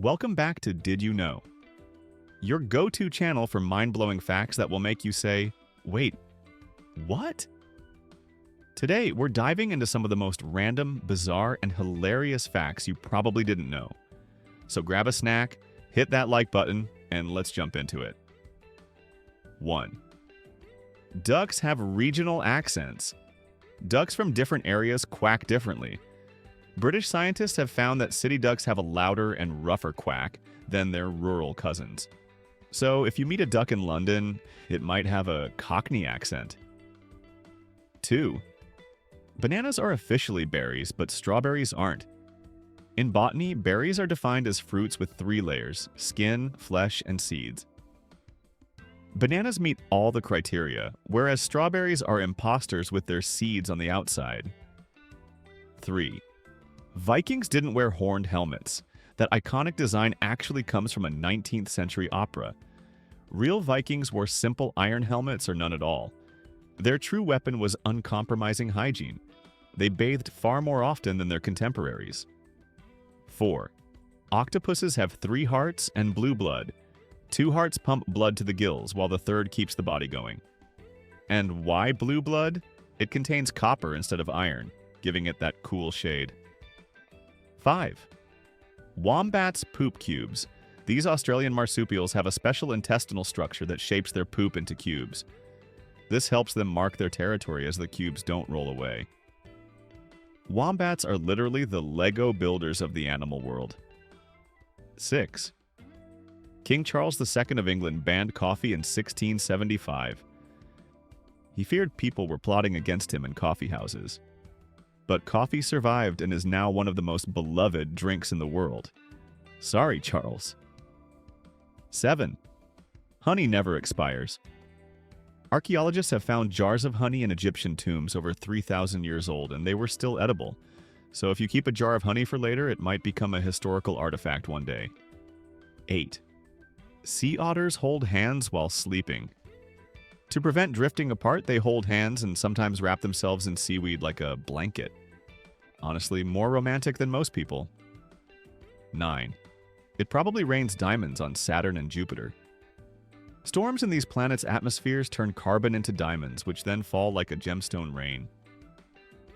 Welcome back to Did You Know? Your go-to channel for mind-blowing facts that will make you say, wait, what? Today, we're diving into some of the most random, bizarre, and hilarious facts you probably didn't know. So grab a snack, hit that like button, and let's jump into it. 1. Ducks have regional accents. Ducks from different areas quack differently. British scientists have found that city ducks have a louder and rougher quack than their rural cousins. So if you meet a duck in London, it might have a Cockney accent. 2. Bananas are officially berries, but strawberries aren't. In botany, berries are defined as fruits with 3 layers: skin, flesh, and seeds. Bananas meet all the criteria, whereas strawberries are imposters with their seeds on the outside. 3. Vikings didn't wear horned helmets. That iconic design actually comes from a 19th century opera. Real Vikings wore simple iron helmets or none at all. Their true weapon was uncompromising hygiene. They bathed far more often than their contemporaries. 4. Octopuses have 3 hearts and blue blood. 2 hearts pump blood to the gills, while the third keeps the body going. And why blue blood? It contains copper instead of iron, giving it that cool shade. 5. Wombats poop cubes. These Australian marsupials have a special intestinal structure that shapes their poop into cubes. This helps them mark their territory as the cubes don't roll away. Wombats are literally the Lego builders of the animal world. 6. King Charles II of England banned coffee in 1675. He feared people were plotting against him in coffee houses. But coffee survived and is now one of the most beloved drinks in the world. Sorry, Charles. 7. Honey never expires. Archaeologists have found jars of honey in Egyptian tombs over 3,000 years old, and they were still edible. So if you keep a jar of honey for later, it might become a historical artifact one day. 8. Sea otters hold hands while sleeping. To prevent drifting apart, they hold hands and sometimes wrap themselves in seaweed like a blanket. Honestly, more romantic than most people. 9. It probably rains diamonds on Saturn and Jupiter. Storms in these planets' atmospheres turn carbon into diamonds, which then fall like a gemstone rain.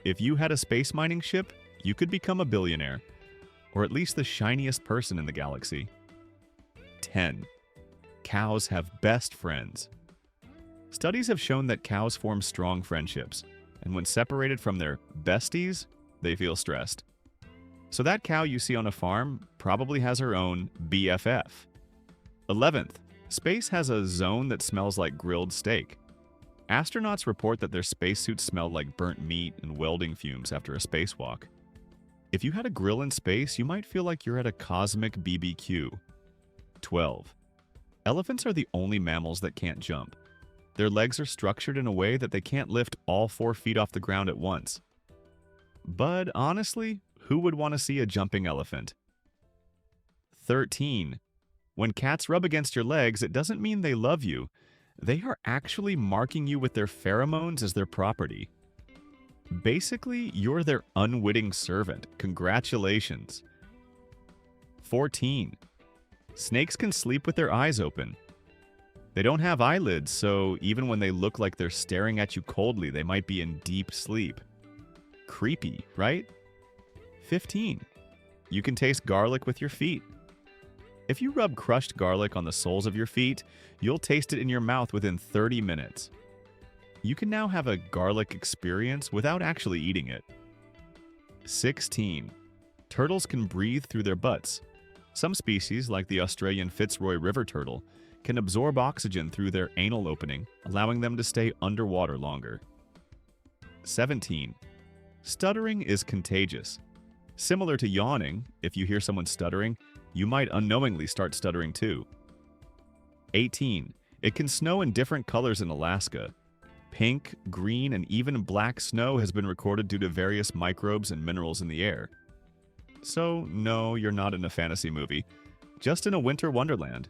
If you had a space mining ship, you could become a billionaire, or at least the shiniest person in the galaxy. 10. Cows have best friends. Studies have shown that cows form strong friendships, and when separated from their besties, they feel stressed. So that cow you see on a farm probably has her own BFF. 11th, space has a zone that smells like grilled steak. Astronauts report that their spacesuits smell like burnt meat and welding fumes after a spacewalk. If you had a grill in space, you might feel like you're at a cosmic BBQ. 12. Elephants are the only mammals that can't jump. Their legs are structured in a way that they can't lift all 4 feet off the ground at once. But honestly, who would want to see a jumping elephant? 13. When cats rub against your legs, it doesn't mean they love you. They are actually marking you with their pheromones as their property. Basically, you're their unwitting servant. Congratulations. 14. Snakes can sleep with their eyes open. They don't have eyelids, so even when they look like they're staring at you coldly, they might be in deep sleep. Creepy, right? 15. You can taste garlic with your feet. If you rub crushed garlic on the soles of your feet, you'll taste it in your mouth within 30 minutes. You can now have a garlic experience without actually eating it. 16. Turtles can breathe through their butts. Some species, like the Australian Fitzroy river turtle, can absorb oxygen through their anal opening, allowing them to stay underwater longer. 17. Stuttering is contagious. Similar to yawning, if you hear someone stuttering, you might unknowingly start stuttering too. 18. It can snow in different colors in Alaska. Pink, green, and even black snow has been recorded due to various microbes and minerals in the air. So, no, you're not in a fantasy movie, just in a winter wonderland.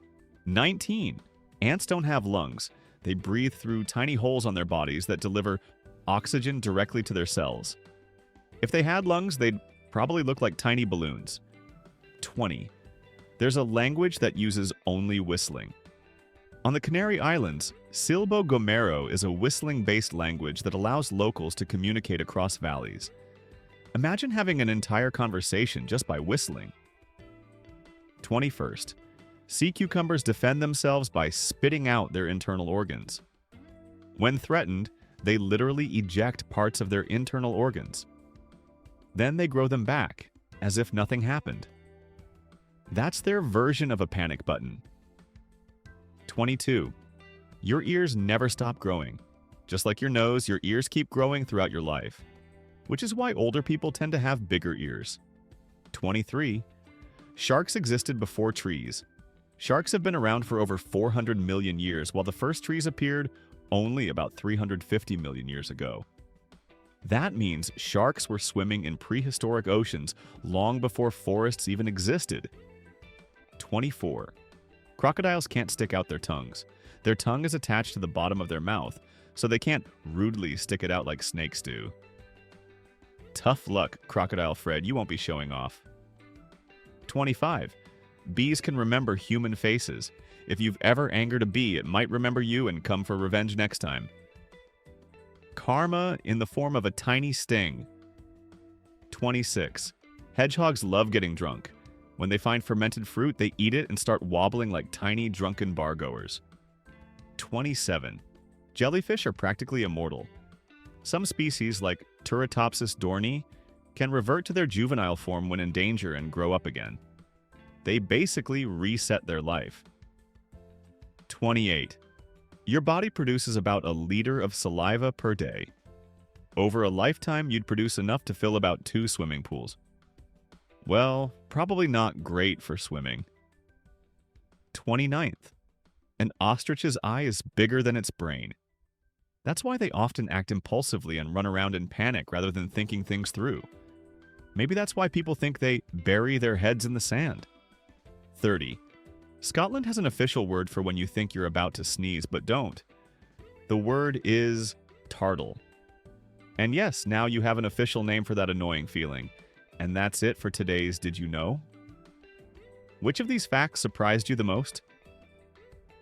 19. Ants don't have lungs. They breathe through tiny holes on their bodies that deliver oxygen directly to their cells. If they had lungs, they'd probably look like tiny balloons. 20. There's a language that uses only whistling. On the Canary Islands, Silbo Gomero is a whistling-based language that allows locals to communicate across valleys. Imagine having an entire conversation just by whistling. 21st. Sea cucumbers defend themselves by spitting out their internal organs. When threatened, they literally eject parts of their internal organs. Then they grow them back, as if nothing happened. That's their version of a panic button. 22. Your ears never stop growing. Just like your nose, your ears keep growing throughout your life, which is why older people tend to have bigger ears. 23. Sharks existed before trees. Sharks have been around for over 400 million years, while the first trees appeared only about 350 million years ago. That means sharks were swimming in prehistoric oceans long before forests even existed. 24. Crocodiles can't stick out their tongues. Their tongue is attached to the bottom of their mouth, so they can't rudely stick it out like snakes do. Tough luck, Crocodile Fred, you won't be showing off. 25. Bees can remember human faces. If you've ever angered a bee, it might remember you and come for revenge next time. Karma in the form of a tiny sting. 26. Hedgehogs love getting drunk. When they find fermented fruit, they eat it and start wobbling like tiny drunken bargoers. 27. Jellyfish are practically immortal. Some species, like Turritopsis dohrnii, can revert to their juvenile form when in danger and grow up again. They basically reset their life. 28. Your body produces about a liter of saliva per day. Over a lifetime, you'd produce enough to fill about 2 swimming pools. Well, probably not great for swimming. 29th. An ostrich's eye is bigger than its brain. That's why they often act impulsively and run around in panic rather than thinking things through. Maybe that's why people think they bury their heads in the sand. 30. Scotland has an official word for when you think you're about to sneeze, but don't. The word is tartle. And yes, now you have an official name for that annoying feeling. And that's it for today's Did You Know? Which of these facts surprised you the most?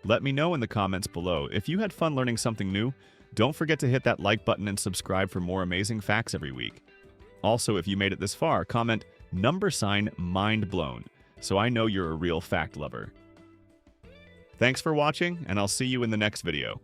Let me know in the comments below. If you had fun learning something new, don't forget to hit that like button and subscribe for more amazing facts every week. Also, if you made it this far, comment #mind blown, so I know you're a real fact lover. Thanks for watching, and I'll see you in the next video.